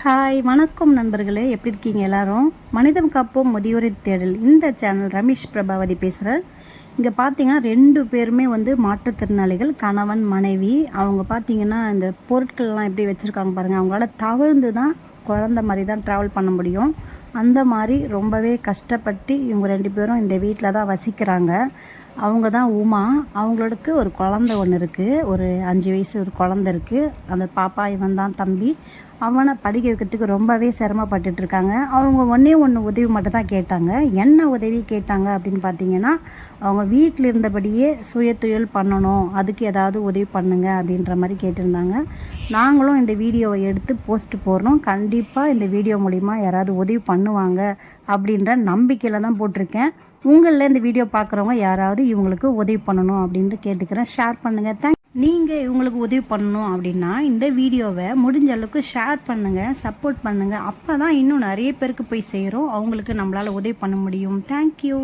Hi வணக்கம் நண்பர்களே, எப்படி இருக்கீங்க எல்லாரும்? மனிதம் காப்போம் முதியோரின் தேடல் இந்த சேனல் ரமேஷ் பிரபாவதி பேசுகிறேன். இங்கே பார்த்தீங்கன்னா 2 பேருமே மாற்றுத்திறனாளிகள், கணவன் மனைவி. அவங்க பார்த்தீங்கன்னா இந்த பொருட்கள்லாம் எப்படி வச்சுருக்காங்க பாருங்கள். அவங்களால தவழ்ந்து தான் குழந்த மாதிரி தான் ட்ராவல் பண்ண முடியும். அந்த மாதிரி ரொம்பவே கஷ்டப்பட்டு இவங்க 2 பேரும் இந்த வீட்டில் தான் வசிக்கிறாங்க. அவங்க தான் உமா. அவங்களுக்கு ஒரு குழந்த ஒன்று இருக்குது. ஒரு 5 வயசு ஒரு குழந்த இருக்குது. அந்த பாப்பா இவன் தான் தம்பி. அவனை படிக்க வைக்கிறதுக்கு ரொம்பவே சிரமப்பட்டுட்ருக்காங்க. அவங்க ஒன்று உதவி மட்டும் தான் கேட்டாங்க. என்ன உதவி கேட்டாங்க அப்படின்னு பார்த்தீங்கன்னா, அவங்க வீட்டில் இருந்தபடியே சுயதொழில் பண்ணணும், அதுக்கு ஏதாவது உதவி பண்ணுங்க அப்படின்ற மாதிரி கேட்டிருந்தாங்க. நாங்களும் இந்த வீடியோவை எடுத்து போஸ்ட் போடுறோம். கண்டிப்பாக இந்த வீடியோ மூலிமா யாராவது உதவி பண்ணுவாங்க அப்படின்ற நம்பிக்கையில் தான் போட்டிருக்கேன். உங்களில் இந்த வீடியோ பார்க்குறவங்க யாராவது இவங்களுக்கு உதவி பண்ணணும் அப்படின்ட்டு கேட்டுக்கிறேன். ஷேர் பண்ணுங்கள். நீங்கள் இவங்களுக்கு உதவி பண்ணணும் அப்படின்னா இந்த வீடியோவை முடிஞ்ச அளவுக்கு ஷேர் பண்ணுங்கள், சப்போர்ட் பண்ணுங்கள். அப்போ தான் இன்னும் நிறைய பேருக்கு போய் சேரும். அவங்களுக்கு நம்மளால் உதவி பண்ண முடியும். தேங்க்யூ.